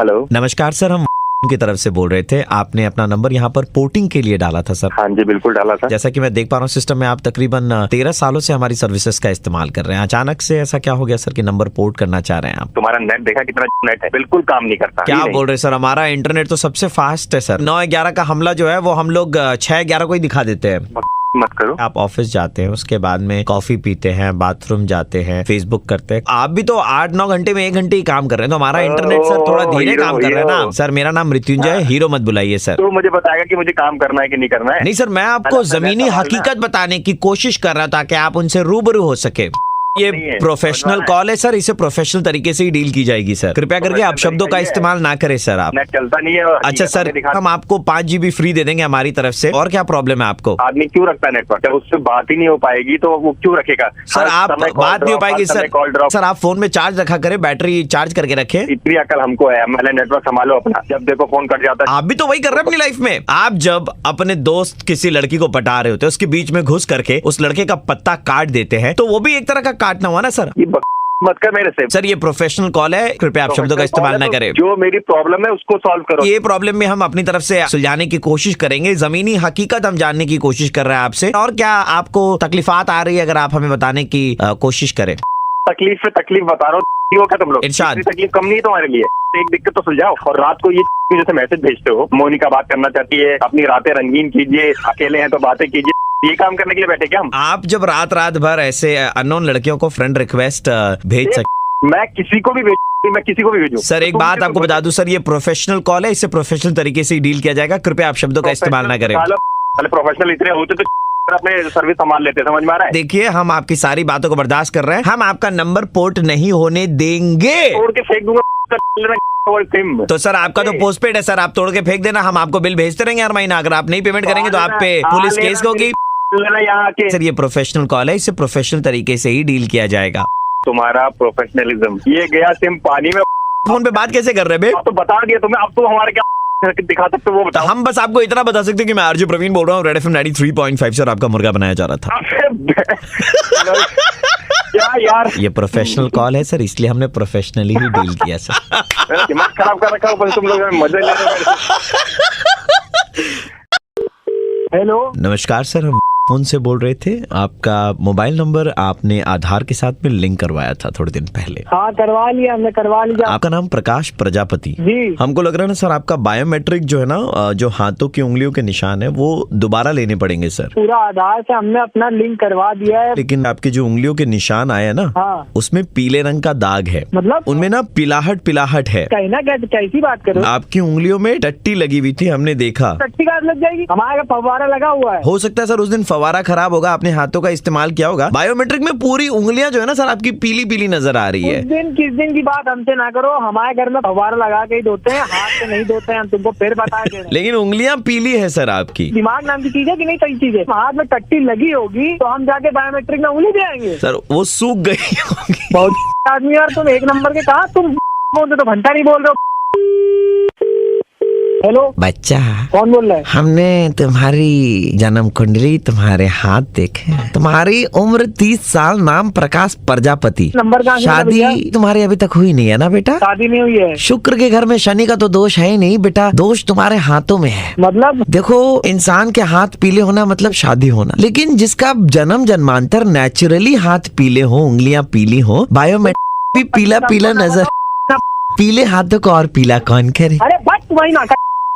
Hello, नमस्कार sir, हम की तरफ से बोल रहे थे। आपने अपना नंबर यहाँ पर पोर्टिंग के लिए डाला था सर। हाँ जी बिल्कुल डाला था। जैसा कि मैं देख पा रहा हूँ सिस्टम में, आप तकरीबन 13 सालों से हमारी सर्विसेज का इस्तेमाल कर रहे हैं। अचानक से ऐसा क्या हो गया सर कि नंबर पोर्ट करना चाह रहे हैं आप? तुम्हारा नेट देखा कितना नेट है, बिल्कुल काम नहीं करता। क्या बोल रहे हैं सर? हमारा इंटरनेट तो सबसे फास्ट है सर। 9/11 का हमला जो है वो हम लोग 6/11 को ही दिखा देते हैं। मत करो। आप ऑफिस जाते हैं, उसके बाद में कॉफी पीते हैं, बाथरूम जाते हैं, फेसबुक करते हैं। आप भी तो 8-9 घंटे में 1 घंटे ही काम कर रहे हैं। तो हमारा इंटरनेट सर थोड़ा धीरे काम कर रहा है ना सर। मेरा नाम मृत्युंजय है, हीरो मत बुलाइए सर। तो मुझे बताएगा कि मुझे काम करना है कि नहीं करना है? नहीं सर, मैं आपको जमीनी हकीकत बताने की कोशिश कर रहा हूँ ताकि आप उनसे रूबरू हो सके। ये प्रोफेशनल कॉल है सर, इसे प्रोफेशनल तरीके से ही डील की जाएगी सर। कृपया करके आप शब्दों का इस्तेमाल ना करें सर। आप नेट चलता नहीं है। अच्छा सर, हम आपको 5 GB फ्री दे देंगे हमारी तरफ से। और क्या प्रॉब्लम है आपको? आदमी क्यों रखता है नेटवर्क? जब उससे बात ही नहीं हो पाएगी तो वो क्यों रखेगा? सर आप बात नहीं हो पाएगी सर। सर आप फोन में चार्ज रखा करें, बैटरी चार्ज करके रखें। इतनी अकल हमको है, मैंने नेटवर्क संभालो अपना। जब देखो फोन कट जाता है। आप भी तो वही कर रहे हैं अपनी लाइफ में। आप जब अपने दोस्त किसी लड़की को पटा रहे होते हैं, उसके बीच में घुस करके उस लड़के का पत्ता काट देते हैं, तो वो भी एक तरह का काटना हुआ ना सर। मत कर मेरे से सर। ये प्रोफेशनल कॉल है, कृपया आप शब्दों का इस्तेमाल ना करें। जो मेरी प्रॉब्लम है उसको सॉल्व करो। ये प्रॉब्लम में हम अपनी तरफ से सुलझाने की कोशिश करेंगे। जमीनी हकीकत हम जानने की कोशिश कर रहे हैं आपसे। और क्या आपको तकलीफात आ रही है, अगर आप हमें बताने की कोशिश करें। तकलीफ पे तकलीफ बता रहा हूँ क्या तुम लोग? इरशाद। तकलीफ कम नहीं है तुम्हारे लिए? एक दिक्कत तो सुलझाओ। और रात को ये जैसे मैसेज भेजते हो, मोनिका बात करना चाहती है, अपनी रातें रंगीन कीजिए, अकेले हैं तो बातें कीजिए, ये काम करने के लिए बैठे क्या हम? आप जब रात भर ऐसे अननोन लड़कियों को फ्रेंड रिक्वेस्ट भेज सकते? मैं किसी को भी भेजूं सर एक बात आपको बता दूं सर, ये प्रोफेशनल कॉल है, इसे प्रोफेशनल तरीके से डील किया जाएगा। कृपया आप शब्दों का इस्तेमाल ना करें। प्रोफेशनल इतने होते तो अपने सर्विस संभाल लेते, समझ में आ रहा है? देखिए, हम आपकी सारी बातों को बर्दाश्त कर रहे हैं। हम आपका नंबर पोर्ट नहीं होने देंगे। तोड़ के फेंक दूंगा। तो सर आपका तो पोस्टपेड है सर, आप तोड़ के फेंक देना। हम आपको बिल भेजते रहेंगे हर महीना। अगर आप नहीं पेमेंट करेंगे तो आप पे पुलिस केस होगी। सर ये प्रोफेशनल कॉल है, इसे प्रोफेशनल तरीके से ही डील किया जाएगा। तुम्हारा प्रोफेशनलिज्म ये गया सिम पानी में। फोन पे बात कैसे कर रहे हैं? तो बता दिया तुम्हें, अब तो हमारे क्या दिखा सकते हो वो बताओ। हम बस आपको इतना बता सकते हैं कि मैं आरजे प्रवीण बोल रहा हूँ, रेड एफएम 93.5 से आपका मुर्गा बनाया जा रहा था। क्या यार, ये प्रोफेशनल कॉल है सर, इसलिए हमने प्रोफेशनली ही डील किया सर। दिमाग खराब कर रखा हो तुम लोग, मजे ले रहे हो। हेलो, नमस्कार सर, हम फोन से बोल रहे थे। आपका मोबाइल नंबर आपने आधार के साथ में लिंक करवाया था थोड़े दिन पहले। हाँ करवा लिया, हमने करवा लिया। आपका नाम प्रकाश प्रजापति जी। हमको लग रहा है ना सर, आपका बायोमेट्रिक जो है ना, जो हाथों की उंगलियों के निशान है, वो दोबारा लेने पड़ेंगे सर। पूरा आधार से हमने अपना लिंक करवा दिया है। लेकिन आपके जो उंगलियों के निशान आए हैं ना, हाँ। उसमें पीले रंग का दाग है। मतलब उनमें ना पिलाहट है। कहना क्या, कैसी बात करो? आपकी उंगलियों में टट्टी लगी हुई थी, हमने देखा। टट्टी का लग जाएगी? हमारे फव्वारा लगा हुआ है। हो सकता है सर उस दिन फव्वारा खराब होगा, आपने हाथों का इस्तेमाल किया होगा। बायोमेट्रिक में पूरी उंगलियां जो है ना सर, आपकी पीली पीली नजर आ रही है। किस दिन की बात हमसे ना करो। हमारे घर में फव्वारा लगा के ही धोते हैं, हाथ से नहीं धोते हैं। हम तुमको फिर बता दे। लेकिन उंगलियां पीली है सर आपकी। दिमाग नाम की चीज है कि नहीं? सही चीज है। हाथ में टट्टी लगी होगी तो हम जाके बायोमेट्रिक में उंगली दे आएंगे सर, वो सूख गई होगी। बहुत आदमी यार, तुम एक नंबर के कहा तुम बोल तो घंटा नहीं बोल रहे हो। हेलो बच्चा, कौन बोल रहा है? हमने तुम्हारी जन्म कुंडली, तुम्हारे हाथ देखे। तुम्हारी उम्र 30 साल, नाम प्रकाश प्रजापति। नंबर कहाँ से? शादी तुम्हारी अभी तक हुई नहीं है ना बेटा? शादी नहीं हुई है। शुक्र के घर में शनि का तो दोष है ही नहीं बेटा, दोष तुम्हारे हाथों में है। मतलब देखो, इंसान के हाथ पीले होना मतलब शादी होना, लेकिन जिसका जन्म जन्मांतर नेचुरली हाथ पीले हो, उंगलियां पीली हो, बायोमेट्रिक भी पीला पीला नजर। पीले हाथों को और पीला कौन करे? अरे बस वही ना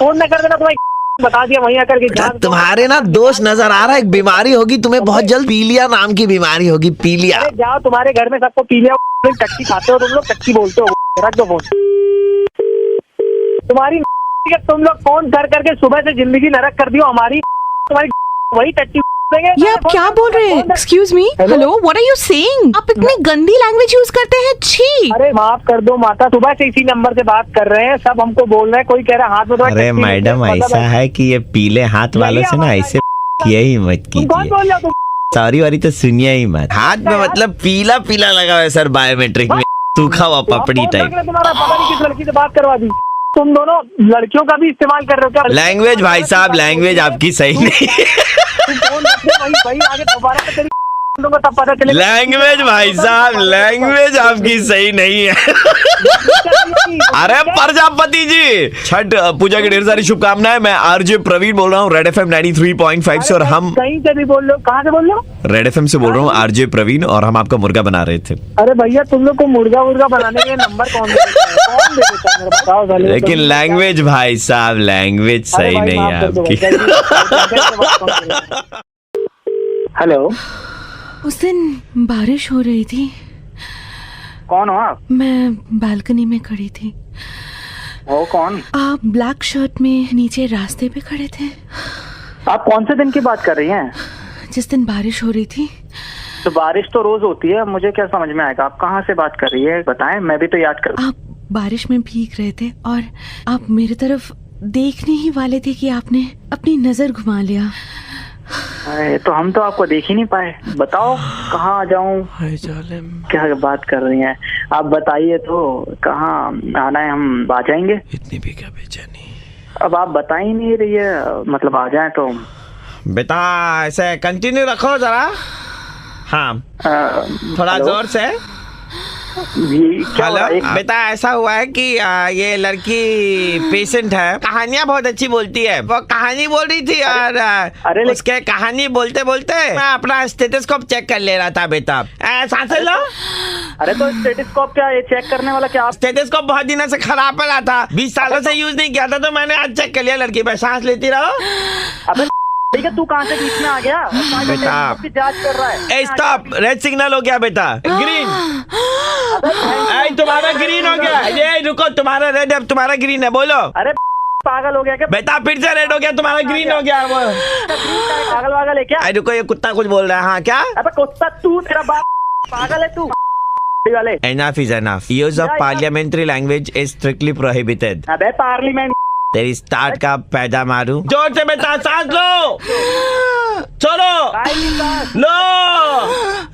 फोन न कर देना, तुम्हें बता दिया वहीं आकर के। तुम्हारे ना दोष नजर आ रहा है, एक बीमारी होगी तुम्हें बहुत जल्द, पीलिया नाम की बीमारी होगी। पीलिया जाओ, तुम्हारे घर में सबको पीलिया। टट्टी खाते हो तुम लोग, टट्टी बोलते हो। रख दो फोन। तुम्हारी तुम लोग फोन कर करके सुबह से जिंदगी नरक कर दियो हमारी। तुम्हारी वही टट्टी। ये आप क्या बोल रहे हैं? Excuse me, hello, what are you saying? आप इतनी गंदी लैंग्वेज यूज करते हैं, छी। अरे माफ कर दो माता, सुबह से इसी नंबर से बात कर रहे हैं, सब हमको बोल रहे हैं। कोई कह रहा है हाथ में। अरे मैडम, ऐसा है कि ये पीले हाथ वालों से ना ऐसे यही मत कीजिए। सॉरी वारी तो सुनिए ही मत। हाथ में मतलब पीला पीला लगा है सर, बायोमेट्रिक में सूखा हुआ पपड़ी टाइप। तुम्हारा पता नहीं किस लड़की से बात करवा दी। तुम दोनों लड़कियों का भी इस्तेमाल कर रहे हो क्या? लैंग्वेज भाई साहब, लैंग्वेज आपकी सही नहीं। वही आगे दोबारा तुमको तब पता चले। लैंग्वेज भाई साहब, लैंग्वेज आपकी सही नहीं है। अरे प्रजापति जी, छठ पूजा की ढेर सारी शुभकामनाएं। मैं आरजे प्रवीण बोल रहा हूँ रेड एफएम 93.5 से, और हम कहीं से भी बोल लो। कहाँ से बोल रहे हो? रेड एफएम से बोल रहा हूँ, आरजे प्रवीण, और हम आपका मुर्गा बना रहे थे। अरे भैया तुम लोग को मुर्गा बनाने के नंबर कौन दे देता है? कौन दे देता है? मेरे बताओ साले। लेकिन लैंग्वेज भाई साहब, लैंग्वेज सही नहीं है आपकी। हेलो, उस दिन बारिश हो रही थी, कौन हो आप? मैं बालकनी में खड़ी थी। वो कौन? आप ब्लैक शर्ट में नीचे रास्ते पे खड़े थे। आप कौन से दिन की बात कर रही हैं? जिस दिन बारिश हो रही थी। तो बारिश तो रोज होती है, मुझे क्या समझ में आएगा? आप कहाँ से बात कर रही है बताएं, मैं भी तो याद करूँ। आप बारिश में भीग रहे थे और आप मेरी तरफ देखने ही वाले थे कि आपने अपनी नजर घुमा लिया। अरे तो हम तो आपको देख ही नहीं पाए। बताओ कहाँ आ जाऊँ? क्या बात कर रही हैं आप? बताइए तो कहाँ आना है, हम आ जाएंगे। इतनी भी क्या बेचैनी? अब आप बता ही नहीं रही है, मतलब आ जाए तो। बेटा ऐसे कंटिन्यू रखो जरा। हाँ, थोड़ा हेलो? जोर से। क्या हो रहा है? हेलो बेटा, ऐसा हुआ है कि ये लड़की पेशेंट है, कहानियाँ बहुत अच्छी बोलती है। वो कहानी बोल रही थी और अरे उसके कहानी बोलते बोलते मैं अपना स्टेथोस्कोप चेक कर ले रहा था। बेटा सांसें लो। अरे तो स्टेथोस्कोप क्या, ये चेक करने वाला क्या? आप स्टेथोस्कोप बहुत दिनों से खराब पड़ा था, 20 सालों से यूज नहीं किया था, तो मैंने आज चेक कर लिया। लड़की पे सांस लेती रहो। अबे ठीक है, तू कहाँ से बीच में आ गया? बेटा की जांच कर रहा है। स्टॉप, रेड सिग्नल हो गया बेटा, ग्रीन। तुम्हारा ग्रीन हो गया। ये रुको, तुम्हारा रेड है, तुम्हारा ग्रीन है, बोलो। अरे पागल हो गया क्या? बेटा फिर से रेड हो गया, तुम्हारा ग्रीन हो गया। वो पागल वागल है क्या? रुको, ये कुत्ता कुछ बोल रहा है। हाँ क्या? अबे कुत्ता तू, तेरा बाप पागल है तू वाले। Enough is enough. Use of parliamentary language is strictly prohibited. अबे पार्लियामेंट तेरी स्टार्ट का पैदा मारू। जोर से बेटा, सांस लो, छोड़ो, लो।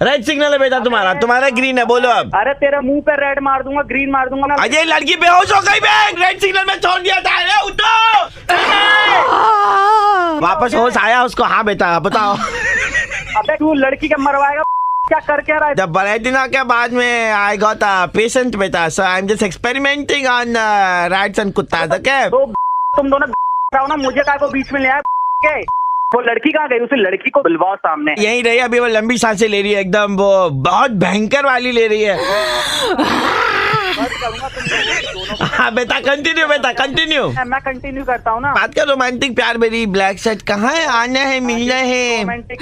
रेड सिग्नल है बेटा तुम्हारा, तुम्हारा ग्रीन है, बोलो अब। अरे तेरे मुंह पे रेड मार दूंगा, ग्रीन मार दूंगा ना। अजय लड़की बेहोश हो गई। मैं रेड सिग्नल में छोड़ दिया था। अरे उठो, वापस होश आया उसको। हाँ बेटा बताओ। अबे तू लड़की के मरवाएगा, क्या कर क्या रहा है? जब बड़े दिनों के बाद में आई गॉट अ पेशेंट बेटा, so I am just experimenting on rats and कुत्ता। ओके तो तुम दोनों रहो ना, मुझे काय को बीच में ले आया के? वो लड़की कहाँ गई? उसे लड़की को बुलवाओ सामने। यही रही अभी, वो लंबी सांसें ले रही है एकदम, वो बहुत भयंकर वाली ले रही है। हाँ बेटा कंटिन्यू, बेटा कंटिन्यू। मैं कंटिन्यू करता हूँ ना। बात कर रोमांटिक प्यार। मेरी ब्लैक शर्ट कहाँ है? आना है, मिलना है। रोमांटिक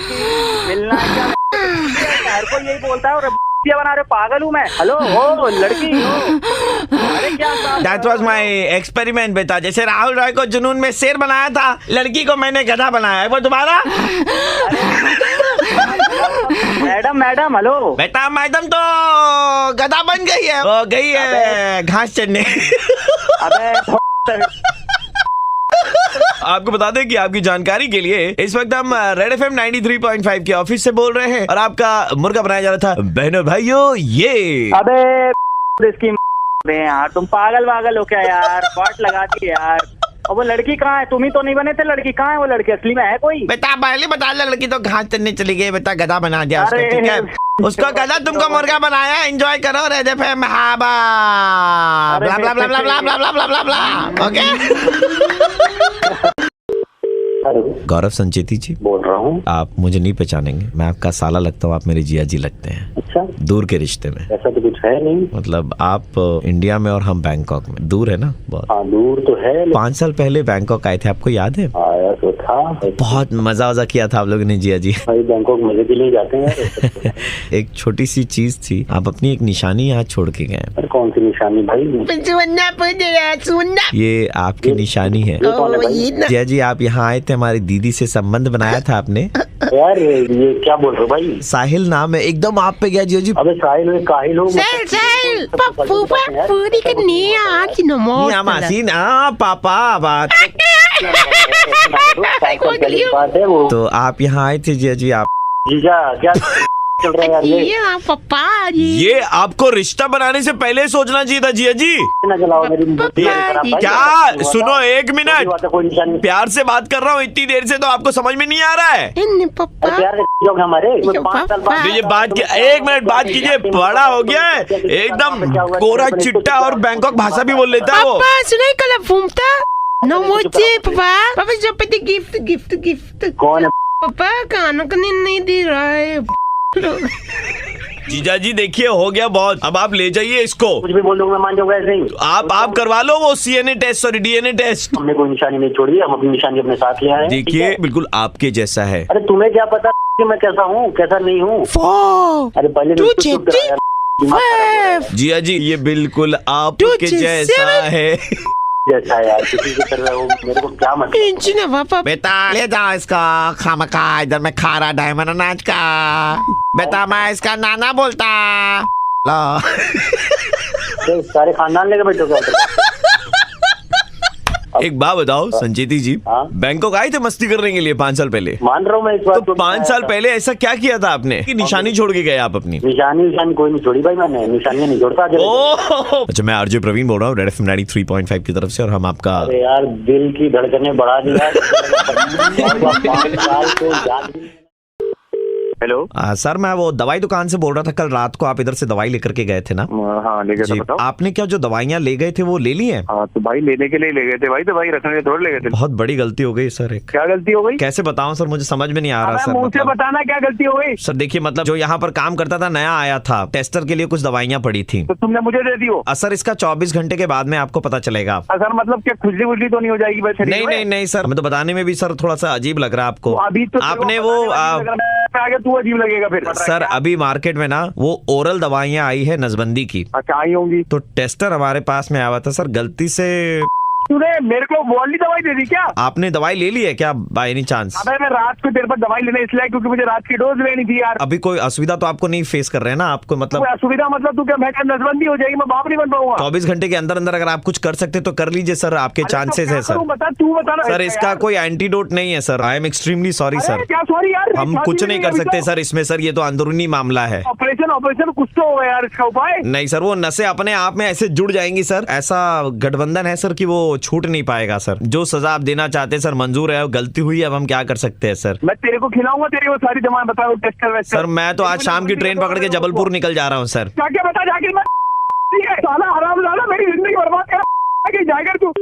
मिलना है क्या? हर कोई यही बोलता है और बना रहे, पागल हूँ मैं। हेलो ओ लड़की हो। अरे क्या? That was my experiment बेटा। जैसे राहुल रॉय को जुनून में शेर बनाया था, लड़की को मैंने गधा बनाया है। वो तुम्हारा? Madam madam hello. बेटा मैडम तो गधा बन गई है, वो गई है घास चढ़ने। अबे आपको बता दें कि आपकी जानकारी के लिए इस वक्त हम रेड एफएम 93.5 के ऑफिस से बोल रहे हैं, और आपका मुर्गा बनाया जा रहा था। बहनों भाइयों, ये अबे इसकी यार, तुम पागल वागल हो क्या यार? बॉट लगाती यार। और वो लड़की कहाँ है? तुम ही तो नहीं बने थे। लड़की कहाँ है? वो लड़की असली में है कोई? बेटा पहले बता, लड़की तो घास चढ़ने चली गई बेटा, गधा बना दिया उसको। ठीक है, उसको गधा, तुमको मुर्गा बनाया। एंजॉय करो रेड एफएम। हाबा ब्ला ब्ला ब्ला ब्ला ब्ला ब्ला ब्ला ब्ला ब्ला। ओके। गौरव संचेती जी बोल रहा हूँ। आप मुझे नहीं पहचानेंगे, मैं आपका साला लगता हूँ, आप मेरे जिया जी लगते हैं। अच्छा, दूर के रिश्ते में। ऐसा तो कुछ है नहीं। मतलब आप इंडिया में और हम बैंकॉक में, दूर है ना बहुत। हाँ दूर तो है। 5 साल पहले बैंकॉक आए थे, आपको याद है? आया तो था। बहुत मजा वजा किया था आप लोगों ने जिया जी। भाई बैंकॉक मजे के लिए जाते हैं। एक छोटी सी चीज थी, आप अपनी एक निशानी यहाँ छोड़ के गए। कौन सी निशानी भाई? ये आपकी निशानी है जिया जी। आप यहाँ आए थे, हमारी दीदी से संबंध बनाया था आपने। यार ये क्या बोल रहे हो भाई? साहिल नाम है, एकदम आप पे गया जिया जी। अबे साहिल में काहिल हो। मासी ना पापा बात। बात है वो। तो आप यहाँ आए थे जिया जी। आप जीजा क्या चल रहा है यार ये पापा ये आपको रिश्ता बनाने से पहले सोचना चाहिए था जिया जी। ना चलाओ मेरी बुद्धि है खराब भाई। क्या सुनो, एक मिनट, बात है, कोई निशान नहीं। प्यार से बात कर रहा हूँ इतनी देर से, तो आपको समझ में नहीं आ रहा है? पापा अरे यार लोग हमारे 5 साल बाद ये बात की, एक मिनट बात कीजिए, बड़ा हो गया है एकदम, कोरा चिट्टा और बैंकॉक भाषा भी बोल लेता है वो। पापा सुनाई कल घूमता no मुझे पापा जो पति गिफ्ट कौन है? पापा खाना का नहीं दे रहा है। जीजा जी देखिए हो गया बहुत, अब आप ले जाइए इसको। कुछ भी बोल दूंगा मैं मान जाऊंगा ऐसे ही। आप करवा लो वो CNA test, sorry DNA test. हमने कोई निशानी नहीं छोड़ी, हम अपनी निशानी अपने साथ ले आए हैं। देखिए बिल्कुल आपके जैसा है। अरे तुम्हें क्या पता कि मैं कैसा हूँ कैसा नहीं हूँ? अरे पहले टू तो चुप रहा यार, दिमाग खराब हो रहा जिया जी ये बिल्कुल आपके जैसा है। जैसा यार किसी की तरह हो, मेरे को क्या मतलब? पापा बेटा ले जाओ इसका खामखा, इधर मैं खा रहा डायमंड अनाज का। बेटा मैं इसका नाना बोलता। लो सारे खानदान लेके बैठो क्या? एक बात बताओ संजीती जी, हाँ? बैंकॉक आए थे मस्ती करने के लिए 5 साल पहले? मान रहा हूँ मैं इस बात तो 5 साल पहले ऐसा क्या किया था आपने कि निशानी छोड़ के गए आप अपनी? निशानी कोई नहीं छोड़ी भाई, मैंने निशानियाँ नहीं छोड़ता। अच्छा मैं आरजे प्रवीण बोल रहा हूँ रेड एफएम 93.5 की तरफ से, और हम आपका अरे यार दिल की धड़कनें बढ़ा दिया। 5 साल को याद भी। हेलो सर मैं वो दवाई दुकान से बोल रहा था, कल रात को आप इधर से दवाई लेकर के गए थे ना? हाँ ले गए थे, जी, बताओ। आपने क्या जो दवाइयाँ ले गए थे वो ले ली हैं? हाँ तो भाई लेने के लिए ले गए थे भाई, दवाई रखने के थोड़ी ले गए थे। बहुत बड़ी गलती हो गई सर एक। क्या गलती हो गई? कैसे बताऊं सर, मुझे समझ में नहीं आ रहा सर। मुझे मतलब बताना क्या गलती हो गई? सर देखिए मतलब जो यहाँ पर काम करता था नया आया था, टेस्टर के लिए कुछ दवाइयाँ पड़ी थी। तो तुमने मुझे दे दी हो? सर इसका 24 घंटे के बाद में आपको पता चलेगा। सर मतलब क्या खुजली वुजली तो नहीं हो जाएगी? बस नहीं सर, हमें तो बताने में भी सर थोड़ा सा अजीब लग रहा है आपको। अभी तो आपने वो आगे तू अजीब लगेगा फिर। सर अभी मार्केट में ना वो ओरल दवाइयाँ आई है नसबंदी की। अच्छा आई होंगी। तो टेस्टर हमारे पास में आया हुआ था सर, गलती से तूने मेरे को वाली दवाई दे दी क्या? आपने दवाई ले ली है क्या बाय एनी चांस? अबे मैं रात को तेरे पर दवाई लेने इसलिए क्योंकि मुझे रात की डोज लेनी थी यार। अभी कोई असुविधा तो आपको नहीं फेस कर रहे हैं ना आपको? मतलब असुविधा मतलब तू क्या मैं नसबंदी हो जाएगी, मैं बाप नहीं बन पाऊंगा। 24 घंटे के अंदर अंदर अगर आप कुछ कर सकते तो कर लीजिए सर, आपके चांसेस है सर। बता तू बता ना सर इसका कोई एंटीडोट नहीं है sir, I am extremely sorry sir. क्या सॉरी यार? हम कुछ नहीं कर सकते सर इसमें सर, ये तो अंदरूनी मामला है। ऑपरेशन कुछ तो होगा यार, इसका उपाय? नहीं सर वो नसें अपने आप में ऐसे जुड़ जाएंगी सर, ऐसा गठबंधन है सर कि वो छूट नहीं पाएगा सर। जो सजा आप देना चाहते हैं सर मंजूर है, गलती हुई अब हम क्या कर सकते हैं सर? मैं तेरे को खिलाऊंगा तेरी वो सारी दवाएं, बताओ टेस्टर। सर मैं तो आज शाम की ट्रेन पकड़ के जबलपुर निकल जा रहा हूँ सर। क्या बता जाके साला हरामजादा मेरी जिंदगी बर्बाद कर जाएगा तू।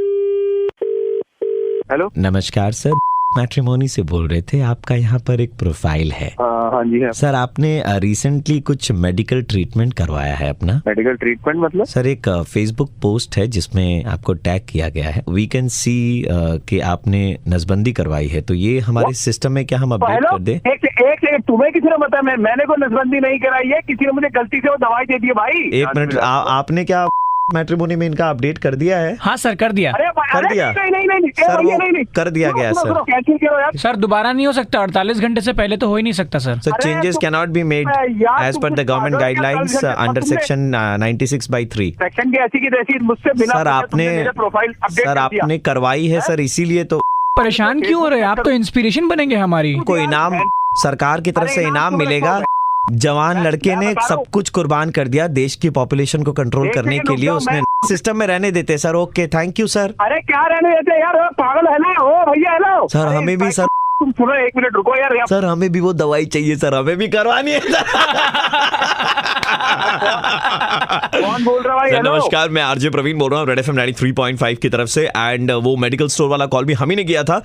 हेलो नमस्कार सर, मैट्रिमोनी से बोल रहे थे, आपका यहाँ पर एक प्रोफाइल है। हाँ जी है सर आपने रिसेंटली कुछ मेडिकल ट्रीटमेंट करवाया है अपना? मेडिकल ट्रीटमेंट मतलब? सर एक फेसबुक पोस्ट है जिसमें आपको टैग किया गया है, वी कैन सी कि आपने नसबंदी करवाई है, तो ये हमारे सिस्टम में क्या हम अपडेट कर दें? एक तुम्हें किसी ने बताया? मैंने कोई नसबंदी नहीं कराई है, किसी ने मुझे गलती से वो दवाई दे दी है भाई। एक मिनट, आपने क्या मैट्रिमोनी में इनका अपडेट कर दिया है? हाँ सर कर दिया। कर दिया नहीं सर, वो कर दिया गया सर। कैंसिल करो यार सर दोबारा नहीं हो सकता, 48 घंटे से पहले तो हो ही नहीं सकता sir. Sir changes can not be made as per the government guidelines under section 96/3। Section की ऐसी की तैसी मुझसे बिना सर आपने करवाई है सर, इसीलिए तो परेशान क्यों हो रहे हैं आप? तो इंस्पिरेशन बनेंगे हमारी। कोई इनाम सरकार की तरफ से इनाम मिलेगा। जवान लड़के ने सब कुछ कुर्बान कर दिया देश की पॉपुलेशन को कंट्रोल करने के लिए, उसने सिस्टम में रहने देते sir. Okay thank you sir. अरे क्या रहने देते यार, पागल है ना? ओ भैया हेलो सर हमें भी सर, तुम सुनो 1 मिनट रुको यार। सर हमें भी वो दवाई चाहिए सर, हमें भी करवानी है सर। कौन बोल रहा है? नमस्कार मैं आरजे प्रवीण बोल रहा हूँ रेड एफएम 93.5 की तरफ से, एंड वो मेडिकल स्टोर वाला कॉल भी हम ही ने किया था।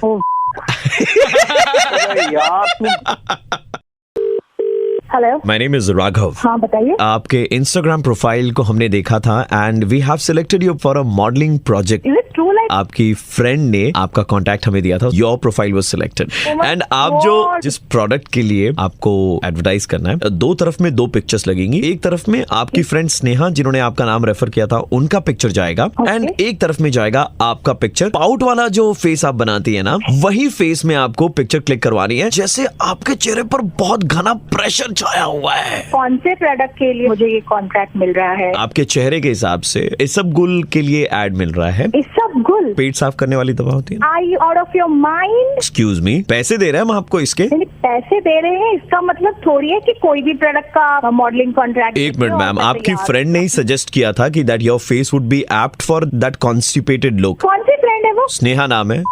Hello, my name is Raghav. हाँ बताइए। आपके इंस्टाग्राम प्रोफाइल को हमने देखा था and we have selected you for a modelling project. Is it true? Like आपकी फ्रेंड ने आपका कांटेक्ट हमें दिया था, your profile was selected and आप जो जिस प्रोडक्ट के लिए आपको एडवर्टाइज करना है, 2 तरफ में 2 पिक्चर्स लगेंगी। एक तरफ में आपकी फ्रेंड स्नेहा जिन्होंने आपका नाम रेफर किया था उनका पिक्चर जाएगा एंड एक तरफ में जाएगा आपका पिक्चर। पाउट वाला जो फेस आप बनाती है ना, वही फेस में आपको पिक्चर क्लिक करवानी है, जैसे आपके चेहरे पर बहुत घना प्रेशर छाया हुआ है। कौन से प्रोडक्ट के लिए मुझे ये कॉन्ट्रैक्ट मिल रहा है? आपके चेहरे के हिसाब से इसबगुल के लिए एड मिल रहा है। इसबगुल? गुल पेट साफ करने वाली दवा होती है ना। Are you out of your mind? Excuse me, पैसे दे रहे हैं हम आपको इसके। पैसे दे रहे हैं इसका मतलब थोड़ी है कि कोई भी प्रोडक्ट का मॉडलिंग कॉन्ट्रैक्ट। एक मिनट मैम, आपकी फ्रेंड ने ही सजेस्ट किया था कि that your face would be apt for that constipated look. कौन सी फ्रेंड है वो? स्नेहा नाम है।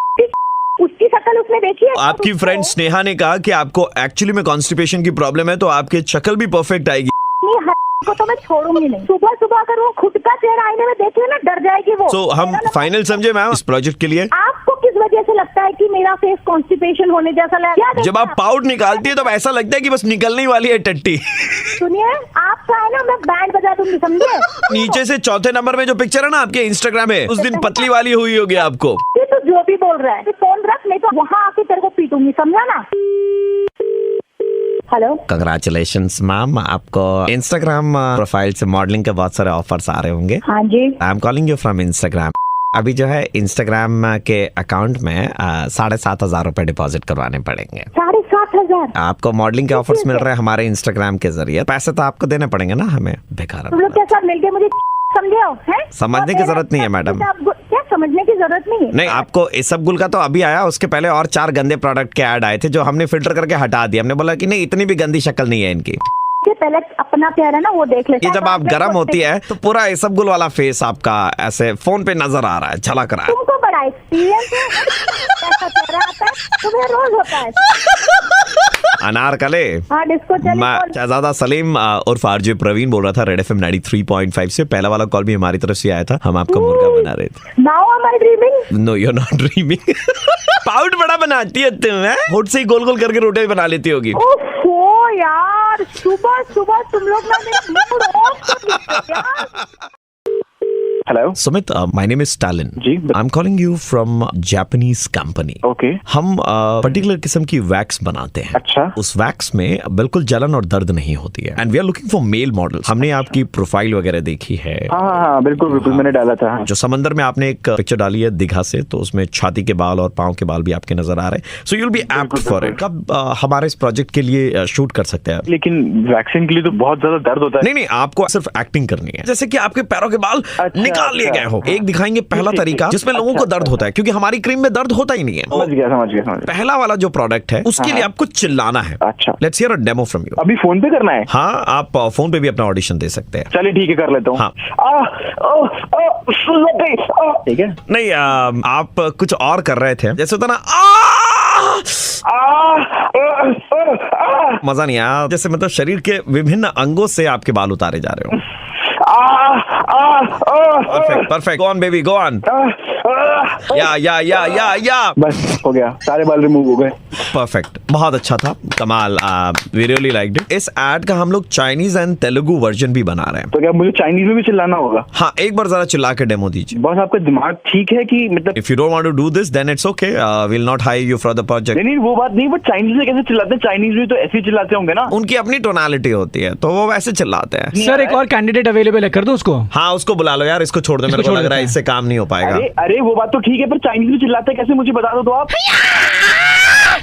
उसकी शक्ल उसने देखी है? आपकी फ्रेंड स्नेहा ने कहा कि आपको एक्चुअली में कॉन्स्टिपेशन की प्रॉब्लम है, तो आपकी शक्ल भी परफेक्ट आएगी। को तो मैं छोड़ूंगी नहीं। सुबह सुबह अगर वो खुद का चेहरा आईने में देख ले ना, डर जाएगी वो। सो हम फाइनल समझे मैम इस प्रोजेक्ट के लिए। आपको किस वजह से लगता है कि मेरा फेस कॉन्स्टिपेशन होने जैसा लगा? जब आप पाउट निकालती है तो ऐसा लगता है कि बस निकलने वाली है टट्टी। सुनिए, आपका है ना, मैं बैंड बजा दूंगी, समझे? नीचे से चौथे नंबर में जो पिक्चर है ना आपके इंस्टाग्राम में, उस दिन पतली वाली हुई होगी आपको। ये तो जो भी बोल रहा है, फोन रख, नहीं तो वहाँ आके तेरे को पीटूंगी, समझा ना? हेलो, कंग्रेचुलेशंस मैम, आपको इंस्टाग्राम प्रोफाइल से मॉडलिंग के बहुत सारे ऑफर्स आ रहे होंगे। हाँ जी। I am calling you from Instagram. अभी जो है इंस्टाग्राम के अकाउंट में 7,500 रुपए डिपॉजिट करवाने पड़ेंगे। 7,500? आपको मॉडलिंग के ऑफर्स मिल रहे हैं हमारे इंस्टाग्राम के जरिए। पैसे तो आपको देने पड़ेंगे ना हमें, बेकार। तुम लोग क्या सब मिलके मुझे समझे हो? हैं? समझने की जरूरत नहीं है मैडम। क्या समझने की जरूरत नहीं है? नहीं, आपको इस सब गुल का तो अभी आया, उसके पहले और 4 गंदे प्रोडक्ट के ऐड आए थे जो हमने फिल्टर करके हटा दिया। हमने बोला कि नहीं, इतनी भी गंदी शक्ल नहीं है इनकी। पहले अपना प्यार है ना वो देख लेते ये जब आप गर्म होती है तो पूरा इसबगुल वाला फेस आपका ऐसे फोन पे नजर आ रहा है, झलक रहा है। तुमको बड़ा एक्सपीरियंस है, ऐसा चेहरा आता है तुम्हें, रोज होता है। अनारकले। हाँ, डिस्को चली। मैं शहजादा सलीम उर्फ आरजे प्रवीण बोल रहा था रेड एफएम 93.5 से। पहला वाला कॉल भी हमारी तरफ से आया था, हम आपको मुर्गा बना रहे थे। Now am I dreaming? No, you are not dreaming. Pout बड़ा बनाती है तुम, हैं? होठ से ही गोल गोल करके रोटी बना लेती होगी। ओफो यार, सुबह सुबह तुम लोग ना मेरा मूड ऑफ कर देते यार। Hello Sumit, my name is Stalin. जी। I am calling you from Japanese company. Okay. हम पर्टिकुलर किस्म की वैक्स बनाते हैं। अच्छा। उस वैक्स में बिल्कुल जलन और दर्द नहीं होती है। And we are looking for male models. हमने आपकी प्रोफाइल वगैरह देखी है। हाँ, बिल्कुल बिल्कुल, मैंने डाला था। जो समंदर में आपने एक पिक्चर डाली है दीघा से, तो उसमें छाती के बाल और पाँव के बाल भी आपके नजर आ रहे हैं। So you will be apt for it. कब हमारे इस प्रोजेक्ट के लिए शूट कर सकते हैं? लेकिन वैक्सीन के लिए तो बहुत ज्यादा दर्द होता है। नहीं, आपको सिर्फ एक्टिंग करनी है, जैसे कि आपके पैरों के बाल निकाल लिए गए हो। एक दिखाएंगे पहला तरीका जिसमें लोगों को दर्द होता है, क्योंकि हमारी क्रीम में दर्द होता ही नहीं है। समझ गया। पहला वाला जो प्रोडक्ट है उसके लिए आपको चिल्लाना है। अच्छा। Let's hear a demo from you. अभी फोन पे करना है? हाँ, आप फोन पे भी अपना ऑडिशन दे सकते हैं। चलिए ठीक है, कर लेता हूँ। हाँ। ठीक है। नहीं, आप कुछ और कर रहे थे, जैसे होता ना मजा नहीं आया, जैसे मतलब शरीर के विभिन्न अंगों से आपके बाल उतारे जा रहे हो। Perfect, go on baby, go on. या बस हो गया, सारे बाल रिमूव हो गए। परफेक्ट, बहुत अच्छा था, कमाल। We really liked it. इस एड का हम लोग चाइनीज एंड तेलुगु वर्जन भी बना रहे हैं। तो क्या मुझे चाइनीज में भी चिल्लाना होगा? हाँ, एक बार जरा चिल्ला के डेमो दीजिए। बॉस, आपका दिमाग ठीक है कि मतलब? If you don't want to do this then it's okay, will not hire you for the project. नहीं, वो बात नहीं, बट चाइनीज में कैसे चिल्लाते हैं? चाइनीज में तो ऐसे ही चिल्लाते होंगे ना। उनकी अपनी टोनालिटी होती है, तो वो वैसे चिल्लाते हैं। सर, एक और कैंडिडेट अवेलेबल है, कर दो उसको। हाँ, उसको बुला लो यार, इसको छोड़ दो, मेरे को लग रहा है इससे काम नहीं हो पाएगा। अरे वो बात तो ठीक है, पर चाइनीज में चिल्लाते कैसे, मुझे बता दो तो आप।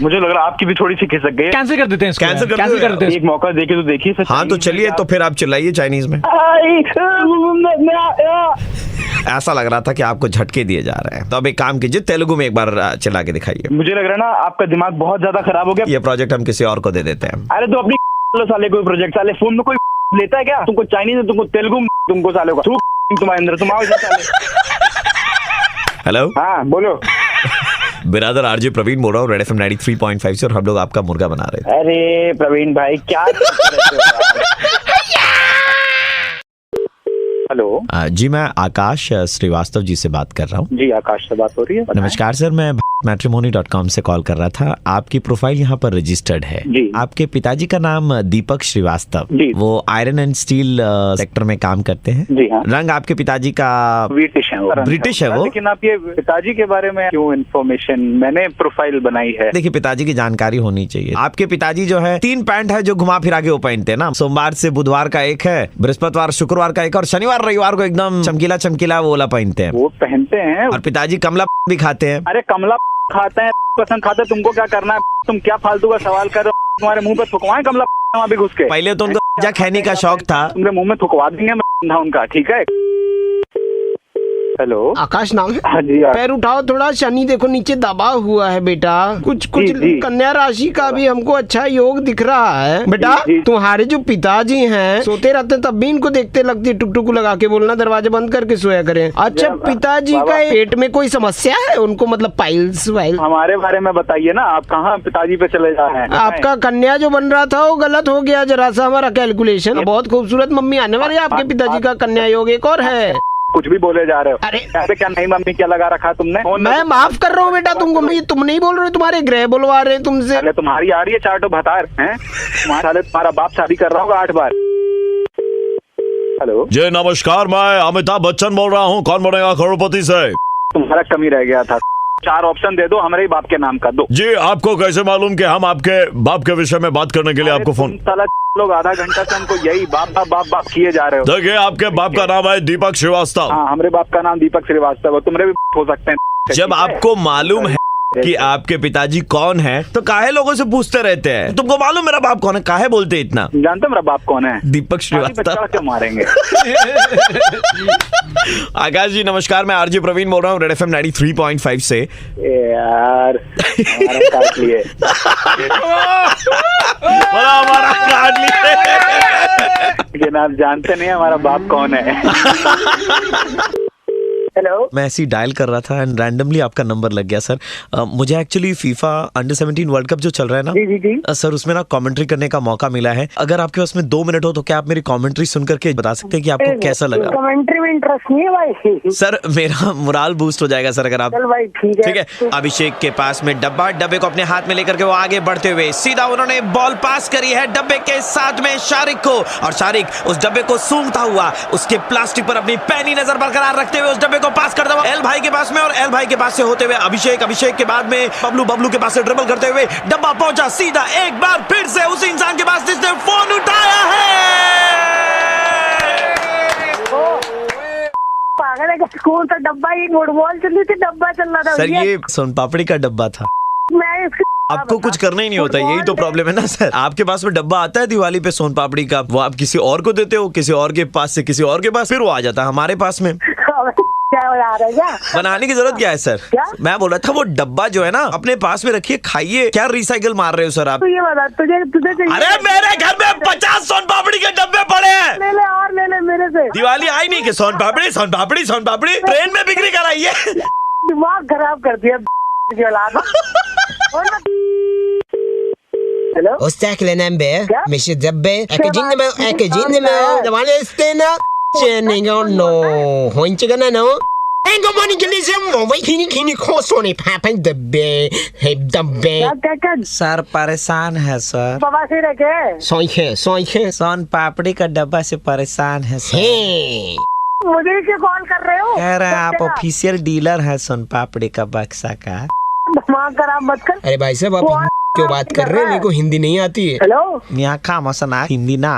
मुझे लग रहा है आपकी भी थोड़ी सी खिसक गई। कैंसिल कर देते हैं इसको। कैंसिल कर देते हैं। एक मौका देके तो देखिए सर। हाँ, तो चलिए, तो फिर आप चिल्लाइए चाइनीज में। ऐसा लग रहा था कि आपको झटके दिए जा रहे हैं, तो अब एक काम कीजिए, तेलुगु में एक बार चिल्ला के दिखाइए। मुझे लग रहा है ना आपका दिमाग बहुत ज्यादा खराब हो गया। ये प्रोजेक्ट हम किसी और को दे देते हैं। अरे तो अपनी साले कोई प्रोजेक्ट, साले फोन में कोई लेता है क्या? तुमको चाइनीज है, तुमको तेलुगु, तुमको साले को तुम्हारे अंदर, तुम आओ साले। हेलो, हाँ बोलो। बिरादर आरजे प्रवीण बोल रहा हूँ रेड एफएम 93.5 से, और हम लोग आपका मुर्गा बना रहे थे। अरे प्रवीण भाई, क्या हेलो। जी, मैं आकाश श्रीवास्तव जी से बात कर रहा हूँ। जी, आकाश से बात हो रही है। नमस्कार सर, मैं मैट्रिमोनी.com से कॉल कर रहा था। आपकी प्रोफाइल यहाँ पर रजिस्टर्ड है। जी। आपके पिताजी का नाम दीपक श्रीवास्तव। जी। वो आयरन एंड स्टील सेक्टर में काम करते हैं। जी हाँ। रंग आपके पिताजी का ब्रिटिश है वो। ब्रिटिश है वो। लेकिन आप ये पिताजी के बारे में क्यों इन्फॉर्मेशन? मैंने प्रोफाइल बनाई है। देखिए, पिताजी की जानकारी होनी चाहिए। आपके पिताजी जो है 3 पैंट है जो घुमा फिरा के वो पहनते हैं ना। सोमवार से बुधवार का एक है, बृहस्पतिवार शुक्रवार का एक, और शनिवार रविवार को एकदम चमकीला चमकीला वो वाला पहनते हैं। वो पहनते हैं। और पिताजी कमला भी खाते हैं। अरे कमला खाते हैं, पसंद खाते हैं, तुमको क्या करना है? तुम क्या फालतू का सवाल कर रहे हो? तुम्हारे मुंह पे थुकवाएं कमला वहाँ भी घुस के? पहले तो उनको खैनी का शौक था। तुमने मुंह में थुकवा देंगे उनका, ठीक है? हेलो, आकाश नाम है। हाँ जी, पैर उठाओ थोड़ा, शनि देखो नीचे दबा हुआ है बेटा। कुछ कुछ जी। कन्या राशि का भी हमको अच्छा योग दिख रहा है बेटा। जी। तुम्हारे जो पिताजी हैं सोते रहते तब भी इनको देखते लगती, टुक टुक लगा के बोलना, दरवाजे बंद करके सोया करें। अच्छा, पिताजी का पेट में कोई समस्या है उनको, मतलब पाइल्स वाइल्स? हमारे बारे में बताइए ना, आप कहाँ पिताजी पे चले जा रहे हैं? आपका कन्या जो बन रहा था वो गलत हो गया जरा सा हमारा कैलकुलेशन। बहुत खूबसूरत मम्मी आने वाली है आपके पिताजी का कन्या योग एक और है। कुछ भी बोले जा रहे हो। अरे ऐसे क्या नहीं मम्मी क्या लगा रखा तुमने? मैं माफ कर रहा हूँ बेटा तुमको, मैं तुम नहीं बोल रहे हो, तुम्हारे ग्रह बुलवा रहे हैं तुमसे। पहले तुम्हारी आ रही है चाटो भतार हैं? तुम्हारा बाप शादी कर रहा होगा 8 बार। हेलो जी नमस्कार, मैं अमिताभ बच्चन बोल रहा हूँ। कौन बनेगा करोड़पति से? तुम्हारा कमी रह गया था। 4 ऑप्शन दे दो, हमारे ही बाप के नाम का दो। जी आपको कैसे मालूम कि हम आपके बाप के विषय में बात करने के लिए आपको फोन? साला लोग आधा घंटा से हमको यही बाप बाप बाप बाप किए जा रहे हो। देखिए आपके बाप का नाम है दीपक श्रीवास्तव। हाँ, हमारे बाप का नाम दीपक श्रीवास्तव है, तुम्हारे भी हो सकते हैं। जब आपको मालूम है कि आपके पिताजी कौन है तो काहे लोगों से पूछते रहते हैं? तुमको मालूम मेरा बाप कौन है, काहे बोलते इतना? जानते हो मेरा बाप कौन है? दीपक श्रीवास्तव। क्यों मारेंगे? आकाश जी नमस्कार, मैं आरजे प्रवीण बोल रहा हूँ रेड एफएम 93.5 से। यार हमारा काट लिए। हमारा काट लिए। लेकिन आप जानते नहीं हमारा बाप कौन है। हेलो, मैं ऐसे ही डायल कर रहा था एंड रैंडमली आपका नंबर लग गया सर। मुझे actually FIFA under 17 world cup जो चल रहा है ना, जी। सर उसमें ना कमेंट्री करने का मौका मिला है। अगर आपके पास में 2 मिनट हो तो क्या आप मेरी कमेंट्री सुन करके बता सकते हैं कि आपको कैसा लगा? कमेंट्री में इंटरेस्ट नहीं है भाई। सर मेरा मोराल बूस्ट हो जाएगा सर अगर आप। चल भाई ठीक है। अभिषेक के पास में डब्बे को अपने हाथ में लेकर के वो आगे बढ़ते हुए सीधा उन्होंने बॉल पास करी है डब्बे के साथ में शारिक को, और शारिक उस डब्बे को सूंघता हुआ उसके प्लास्टिक पर अपनी पैनी नजर बरकरार रखते हुए उस डब्बे को पास करता हुआ एल भाई के पास में, और एल भाई के पास से होते हुए अभिषेक के बाद में बबलू के पास से ड्रिबल करते हुए डब्बा पहुंचा सीधा एक बार फिर से उस इंसान के पास जिसने फोन उठाया है। पागल है, स्कूल तो डब्बा ही फुटबॉल चल रही थी, डब्बा चल रहा था। सर ये सोन पापड़ी का डब्बा था। मैं आपको कुछ करना ही नहीं होता, यही तो प्रॉब्लम है ना सर। आपके पास में डब्बा आता है दिवाली पे सोन पापड़ी का, वो आप किसी और को देते हो, किसी और के पास से किसी और के पास, फिर वो आ जाता है हमारे पास में। क्या बना रहा है क्या? बनाने की जरूरत क्या है सर? क्या? मैं बोल रहा था वो डब्बा जो है ना अपने पास में रखिए, खाइए। क्या रिसाइकल मार रहे हो सर आप? तू ये बता, तुझे चाहिए? अरे मेरे घर में 50 सोन पापड़ी के डब्बे पड़े हैं। ले ले और ले ले मेरे से। दिवाली आई नहीं कि सोन पापड़ी ट्रेन में बिक्री कराइए। दिमाग खराब कर दिया हेलो, Ostakle nembe, क्या? Misha Dabbe, Ekajinemo, the one is Stena, Channing on no, Hoinchigana no. Ain't got money to listen, wait, can you call Sony Papa the Bay, Hey the Bay? क्या sir परेशान है sir, बाबा से रखे? Soy सोन पापड़ी का डब्बा से परेशान है सर। Hey. मुझे क्यों कॉल कर रहे हो? कह रहे हैं आप ऑफिशियल डीलर है सोन पापड़ी का बक्सा का। दिमाग खराब मत कर। अरे भाई साहब आप क्यों बात कर रहे हैं? मेरे को हिंदी नहीं आती है। हेलो, यहाँ का मसना हिंदी ना।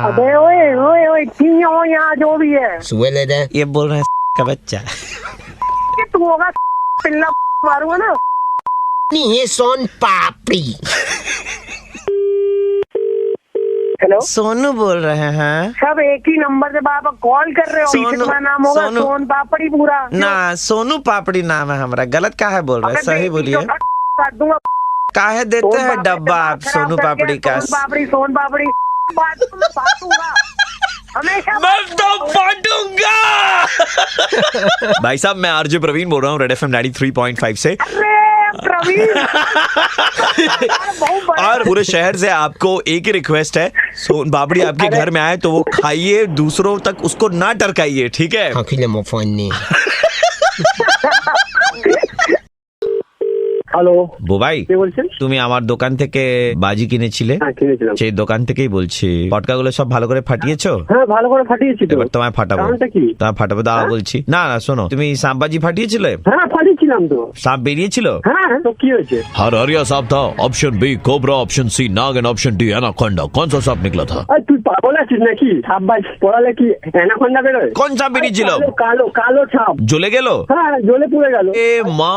अबे ओए ठीक हो यहाँ जो भी है। सुबह ले दे। ये बोल रहे हैं का बच्चा। ये तू होगा पिल्ला मारूंगा ना। नहीं है सोन पापड़ी। हेलो, सोनू बोल रहे हैं सब एक ही नंबर से बाबा कॉल कर रहे हो। सोनू- तुम्हारा नाम होगा सोनू- सोन पापड़ी पूरा ना, सोनू पापड़ी नाम है हमारा। गलत का है बोल रहे हैं, सही बोलिए। काट दूंगा। काहे देते सोन हैं पापड़ी डब्बा से आप बात सोनू खराब पापड़ी करके का? सोन पापड़ी बांटूंगा हमेशा। मैं तो बांटूंगा। भाई साहब मैं आरजे प्रवीण बोल रहा हूँ रेड एफएम 93.5 से। अरे प्रवीण और पूरे शहर से आपको एक ही रिक्वेस्ट है, सोन पापड़ी आपके घर में आए तो वो खाइए, दूसरों तक उसको ना टरकाइए, ठीक है? हाँ खिले मो फोन नहीं। হ্যালো, বোবাই কে বলছেন? তুমি আমার দোকান থেকে বাজি কিনেছিলে, হ্যাঁ কিনেছিলাম। সেই দোকান থেকেই বলছি। পটকাগুলো সব ভালো করে ফাটিয়েছো? হ্যাঁ ভালো করে ফাটিয়েছি তো। এবার তোমায় ফাটাবো। কারণটা কি? তোমায় ফাটাবো, দাঁড়া বলছি। না শোনো, তুমি সাম্বাজি ফাটিয়েছিলে? হ্যাঁ ফাটিয়েছি দেখেছিলাম তো। সাপ বেরিয়েছিল? হ্যাঁ, তো কি হয়েছে? हरिया सांप था, option B cobra, option C नाग एंड ऑप्शन डी एनाकोंडा। कौन सा सांप निकला था? আরে তুই পাগল আছিস নাকি? সাপ ভাই পড়ালে কি অ্যানাকোন্ডা বেরোয়? কোন সাপ বেরিয়েছিল? কালো কালো সাপ। জ্বলে গেল? হ্যাঁ, জ্বলে পুড়ে গেল। এ মা,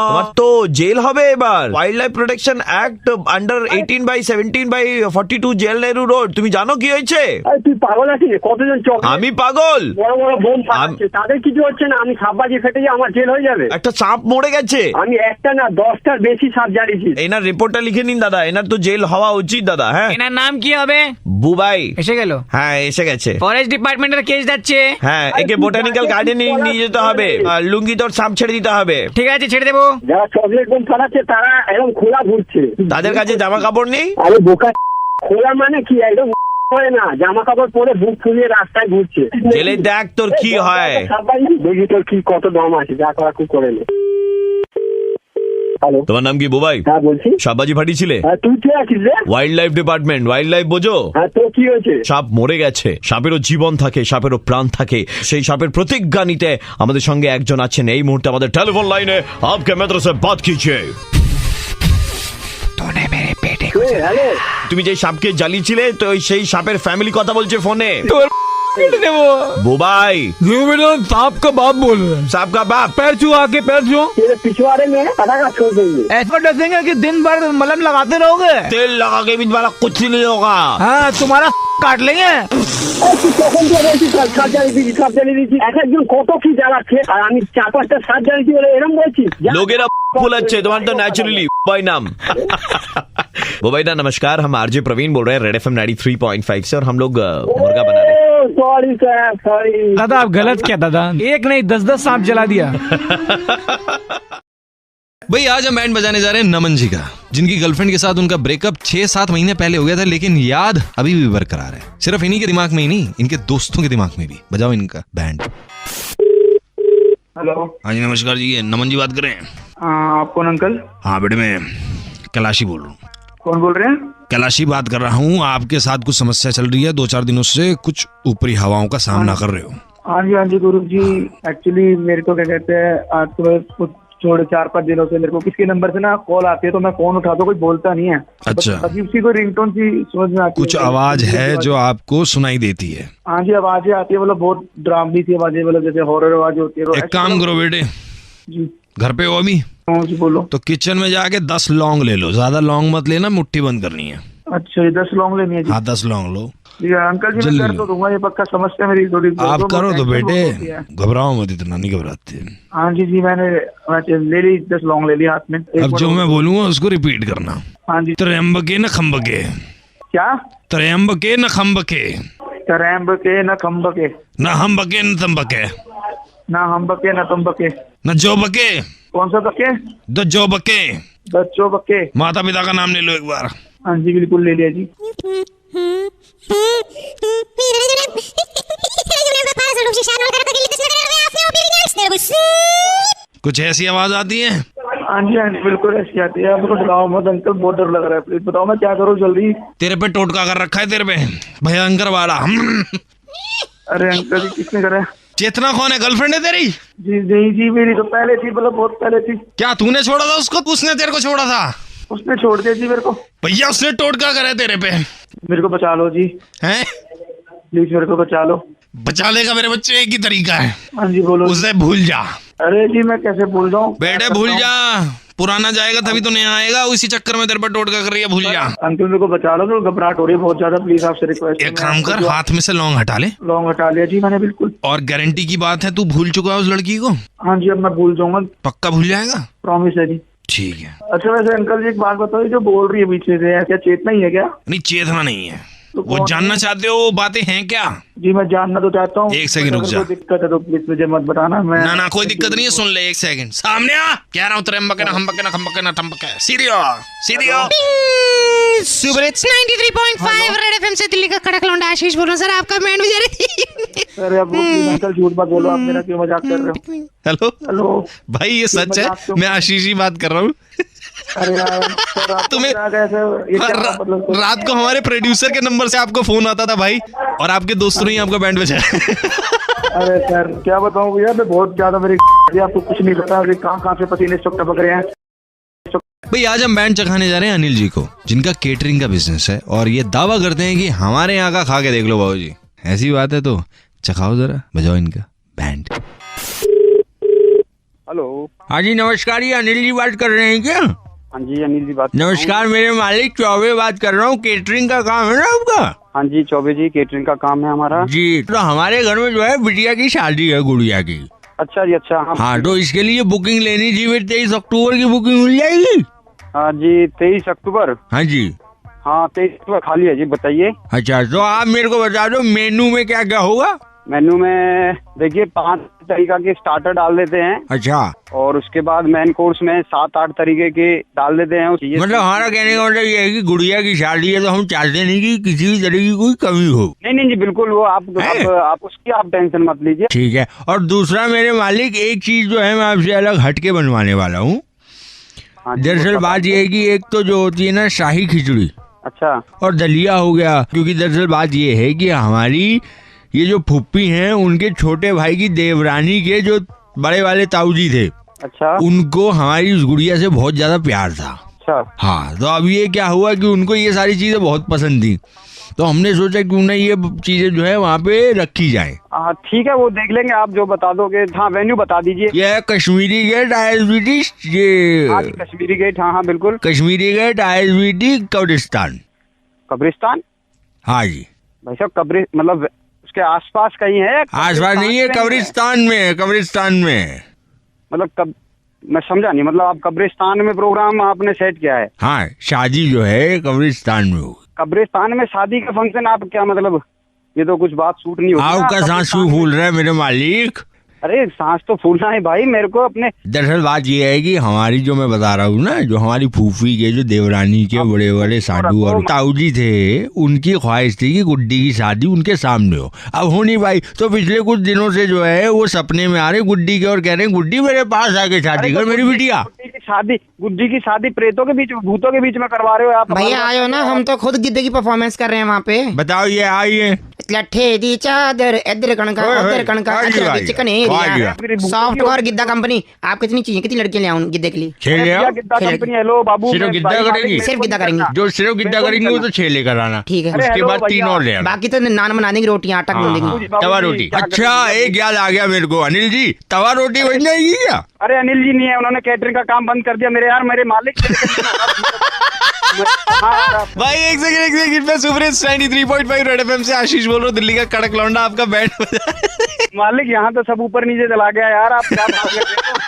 তোমার তো জেল হবে এবার। Wildlife protection act under 18/17/42 jail Nehru road. তুমি জানো কি হয়েছে? আরে তুই পাগল আছিস? কতজন চক আমি পাগল? বড় বড় বোম ফাটাচ্ছে, তাদের কিছু হচ্ছে না। আমি সাপ বাজি ফেটে যাই, আমার জেল হয়ে যাবে। একটা সাপ মরে গেছে। আমি একটা না 10টার বেশি সাপ জানিয়েছি। এনার রিপোর্টটা লিখে নিন দাদা, এনার তো জেল হওয়া উচিত দাদা। হ্যাঁ, এনার নাম কি হবে? বুবাই। এসে গেল? হ্যাঁ এসে গেছে। ফরেস্ট ডিপার্টমেন্টের কেস যাচ্ছে। হ্যাঁ, একে বোটানিক্যাল গার্ডেনে নিয়ে যেতে হবে। আর লুঙ্গি তোর সাপ ছেড়ে দিতে হবে। ঠিক আছে, ছেড়ে দেবো। যারা চকলেট বোম ফাটাচ্ছে তারা একদম খোলা ঘুরছে। তাদের কাছে জামা কাপড় নেই? আরে বোকা, খোলা মানে কি? একদম হয় না, জামা কাপড় পরে বুক ফুলিয়ে রাস্তায় ঘুরছে। জেলে দেখ তোর কি হয়। দেখি তোর কি কত দম আছে, যা করা খুব করে নে। হ্যালো, তোমার নাম কি বুবাই? হ্যাঁ বলছি। সাপবাজি ফাটিয়েছিলে? হ্যাঁ, তুই কে আছিস রে? Wild life department. Wild life বোঝো? হ্যাঁ, তো কি হয়েছে? সাপ মরে গেছে। সাপেরও জীবন থাকে, সাপেরও প্রাণ থাকে। সেই সাপের প্রতিজ্ঞা নিতে আমাদের সঙ্গে একজন আছেন এই মুহূর্তে আমাদের টেলিফোন লাইনে। आपके मित्र से बात कीजिए। হ্যালো, তুমি যে সাপকে জ্বালিয়েছিলে তো সেই সাপের ফ্যামিলি কথা বলছে ফোনে। বুবাই, सांप का बाप बोल रहे हैं। সাপ কা বাপ। पैर छू आके पैर छू। तेरे पिछवाड़े में पटाखा छोड़ देंगे। ऐसा डसेंगे कि दिन भर मलम लगाते रहोगे। তেল লাগা के भी वाला कुछ नहीं होगा। हाँ, तुम्हारा काट लेंगे। তুই কখন তো বলছিস সাপ জ্বালিয়ে দিচ্ছি। এক একজন কত কি জ্বালাচ্ছে, আর আমি 4-5টা সাপ জ্বালিয়েছি বলে এরকম বলছিস? लोगेरा फुलाচ্ছে তোমার তো ন্যাচুরালি বুবাই নাম। बुबाई ना नमस्कार, हम आरजे प्रवीण बोल रहे हैं रेड एफएम 93.5 से और हम लोग मुर्गा बना रहे हैं। Sorry sir, sorry. दादा आप गलत क्या दादा, एक नहीं 10-10 सांप जला दिया। भाई आज हम बैंड बजाने जा रहे हैं नमन जी का, जिनकी गर्लफ्रेंड के साथ उनका ब्रेकअप 6-7 महीने पहले हो गया था, लेकिन याद अभी भी बरकरार है। सिर्फ इन्हीं के दिमाग में ही नहीं, इनके दोस्तों के दिमाग में भी। बजाओ इनका बैंड। हेलो, हाँ जी नमस्कार जी, ये नमन जी बात कर रहे हैं? आप कौन अंकल? हाँ बेटे, मैं कैलाशी बोल रहा हूँ। कौन बोल रहे हैं? कैलाशी बात कर रहा हूँ। आपके साथ कुछ समस्या चल रही है, 2-4 दिनों से कुछ ऊपरी हवाओं का सामना कर रहे हो। हाँ जी गुरु जी, एक्चुअली मेरे को क्या कहते हैं, आज तो कुछ छोड़े 4-5 दिनों से मेरे को किसके नंबर से ना कॉल आती है, तो मैं फोन उठाता, कोई बोलता नहीं है। अच्छा, अजीब सी कोई रिंगटोन सी समझ में आती है। कुछ आवाज है जो आपको सुनाई देती है? हाँ जी, आवाजें आती है, मतलब बहुत ड्रामनी सी आवाजें, मतलब जैसे हॉरर आवाज होती है। एक काम करो बेटे, जी घर पे हो अभी? हाँ जी बोलो। तो किचन में जाके 10 लौंग ले लो, ज्यादा लौंग मत लेना, मुट्ठी बंद करनी है। अच्छा, ये 10 लौंग लेनी है जी? हाँ 10 लौंग लो। जी अंकल जी, जल्दी मैं कर तो दूंगा, ये पक्का समस्या मेरी थोड़ी। आप करो तो बेटे, घबराओ मत, इतना नहीं घबराते। हाँ जी मैंने ले ली, 10 लौंग ले ली हाथ में। अब जो मैं बोलूंगा उसको रिपीट करना। हाँ जी। त्र्यंबके न खम्बके। क्या? त्र्यंबके न खम्बके। त्र्यंबके न खम्बके। न हम बके न तुम बके। ना हम बके न तुम बके। न जो बके। कौन सा बके? द जो बके। बच्चों बके। माता पिता का नाम ले लो एक बार। हाँ जी बिल्कुल ले लिया जी। कुछ ऐसी आवाज आती है? हाँ जी बिल्कुल ऐसी आती है। आपको डराओ मत अंकल, बहुत डर लग रहा है, प्लीज बताओ मैं क्या करूँ जल्दी। तेरे पे टोटका कर रखा है, तेरे पे भयंकर वाला। अरे अंकल जी, किसने करा? चेतना कौन है? गर्लफ्रेंड है तेरी? जी नहीं जी, मेरी तो पहले थी, मतलब बहुत पहले थी। क्या तूने छोड़ा था उसको? उसने तेरे को छोड़ा था? उसने छोड़ दिया जी मेरे को। भैया उसने टोटका करा है तेरे पे। मेरे को बचा लो जी, हैं? प्लीज मेरे को बचा लो। बचा लेगा मेरे बच्चे, एक ही तरीका है। हाँ जी बोलो। उसे भूल जा। अरे जी मैं कैसे भूल जाऊँ बेटे? भूल जा, पुराना जाएगा तभी तो नया आएगा। उसी चक्कर में तेरे पर टोटका कर रही है, भूल जा। अंकल मेरे को बचा लो, तो घबराहट हो रही है बहुत ज्यादा, प्लीज आपसे रिक्वेस्ट। एक काम कर, हाथ में से लौंग हटा ले। लौंग हटा लिया जी मैंने बिल्कुल। और गारंटी की बात है, तू भूल चुका है उस लड़की को? हाँ जी, अब मैं भूल जाऊंगा। पक्का भूल जाएगा? प्रॉमिस है जी। ठीक है। अच्छा वैसे अंकल जी एक बात बताओ, जो बोल रही है पीछे से, क्या चेतना ही है क्या? नहीं, चेतना नहीं है। तो वो जानना चाहते हो वो बातें हैं क्या? जी मैं जानना तो चाहता हूँ। एक सेकंड रुक जा। दिक्कत है तो प्लीज मुझे मत बताना। मैं ना कोई दिक्कत नहीं है, सुन ले एक सेकंड। सामने आ, कह रहा हूँ त्र्यंबके ना खम्बके ना खम्बके ना ठम्बके। सीधी हो। सुपर हिट्स 93.5 रेड एफएम से दिल्ली का कड़क लौंडा आशीष बोल रहा हूँ सर, आपका बैंड बजा रही थी। सर अब अंकल झूठ बात बोलो, आप मेरा क्यों मजाक कर रहे हो? हेलो हेलो भाई, ये सच है, मैं आशीष ही बात कर रहा हूँ। अरे यार सर, आप तुम्हें मतलब रात को हमारे प्रोड्यूसर के नंबर से आपको फोन आता था भाई, और आपके दोस्तों ने ही आपका बैंड बजाया। अरे सर क्या बताऊं भैया, मैं बहुत ज्यादा मेरी आपको कुछ नहीं पता, अभी कहाँ से पसीने टपक रहे हैं। भाई आज हम बैंड चखाने जा रहे हैं अनिल जी को, जिनका केटरिंग का बिजनेस है और ये दावा करते हैं कि हमारे यहाँ का खा के देख लो बाबू जी। ऐसी बात है तो चखाओ जरा, बजाओ इनका बैंड। हेलो। हाँ जी नमस्कार, ये अनिल जी बात कर रहे हैं क्या? हाँ जी अनिल जी बात। नमस्कार, मेरे मालिक चौबे बात कर रहा हूँ, केटरिंग का काम है ना आपका? हाँ जी चौबे जी, केटरिंग का काम है हमारा जी। तो हमारे घर में जो है बिटिया की शादी है, गुड़िया की। अच्छा जी अच्छा। हाँ तो इसके लिए बुकिंग लेनी थी, 23 अक्टूबर की बुकिंग मिल जाएगी? हाँ जी 23 अक्टूबर। हाँ जी। हाँ 23 अक्टूबर खाली है जी, बताइए। अच्छा तो आप मेरे को बता दो मेनू में क्या क्या होगा? मेनू में देखिए 5 तरीका के स्टार्टर डाल देते हैं। अच्छा। और उसके बाद मेन कोर्स में 7-8 तरीके के डाल देते हैं। मतलब हमारा कहने का मतलब ये है कि गुड़िया की शादी है तो हम चाहते नहीं कि किसी भी तरह की कोई कमी हो। नहीं जी बिल्कुल, वो आप उसकी आप टेंशन मत लीजिए। ठीक है। और दूसरा मेरे मालिक, एक चीज जो है मैं आपसे अलग हटके बनवाने वाला हूँ। दरअसल बात ये है कि एक तो जो होती है ना शाही खिचड़ी, अच्छा, और दलिया हो गया। क्योंकि दरअसल बात ये है कि हमारी ये जो फुप्पी हैं उनके छोटे भाई की देवरानी के जो बड़े वाले ताऊजी थे, अच्छा, उनको हमारी उस गुड़िया से बहुत ज्यादा प्यार था। अच्छा। हाँ तो अब ये क्या हुआ कि उनको ये सारी चीजें बहुत पसंद थी, तो हमने सोचा क्यों ना ये चीजें जो है वहाँ पे रखी जाए। ठीक है, वो देख लेंगे, आप जो बता दोगे। हाँ वेन्यू बता दीजिए। ये है कश्मीरी गेट ISBT, ये कश्मीरी गेट। हाँ बिल्कुल, कश्मीरी गेट ISBT कब्रिस्तान। कब्रिस्तान? हाँ जी भाई साहब, मतलब उसके आसपास कहीं है? आसपास नहीं है, कब्रिस्तान में है, कब्रिस्तान में। मतलब मैं समझा नहीं, मतलब आप कब्रिस्तान में प्रोग्राम आपने सेट किया है? हाँ शादी जो है कब्रिस्तान में होगी। कब्रिस्तान में शादी का फंक्शन? आप क्या मतलब, ये तो कुछ बात सूट नहीं होती। आपका सांस क्यों फूल रहा है मेरे मालिक? अरे सांस तो फूलना है भाई मेरे को अपने। दरअसल बात ये है कि हमारी जो मैं बता रहा हूँ ना, जो हमारी फूफी के जो देवरानी के बड़े बड़े साधु और ताऊजी थे, उनकी ख्वाहिश थी कि गुड्डी की शादी उनके सामने हो। अब हो नहीं भाई, तो पिछले कुछ दिनों से जो है वो सपने में आ रहे गुड्डी के और कह रहे हैं गुड्डी मेरे पास आके शादी कर मेरी बिटिया। गुड्डी की शादी प्रेतों के बीच, भूतों के बीच में करवा रहे हो आप? भैया आयो ना, हम तो खुद गिद्दे की परफॉर्मेंस कर रहे हैं वहाँ पे। बताओ ये आइए। लट्ठे दी चादर इधर कणका उधर कणका chicken area software Giddha company. आप कितनी चाहिए, कितनी लड़कियां ले आऊं गिद्दे के लिए? 6 गिद्दा कंपनी। हेलो बाबू, सिर्फ गिद्दा करेंगी? सिर्फ गिद्दा करेंगी। जो सिर्फ गिद्दा करेंगी वो तो 6 लेकर आना। ठीक है, उसके बाद 3 और ले आना। बाकी तो नान बना देंगे, रोटियां आटा गूंद देंगे। तवा रोटी। अच्छा एक याद आ गया मेरे को, अनिल जी तवा रोटी बन जाएगी क्या? अरे अनिल जी नहीं है, उन्होंने कैटरिंग का काम बंद कर दिया मेरे मालिक। भाई एक सेकंड मैं सुपर 93.5 रेड FM से आशीष बोल रहा हूँ, दिल्ली का कड़क लौंडा आपका बैंड मालिक यहाँ तो सब ऊपर नीचे चला गया यार, आप क्या बात कर रहे हो?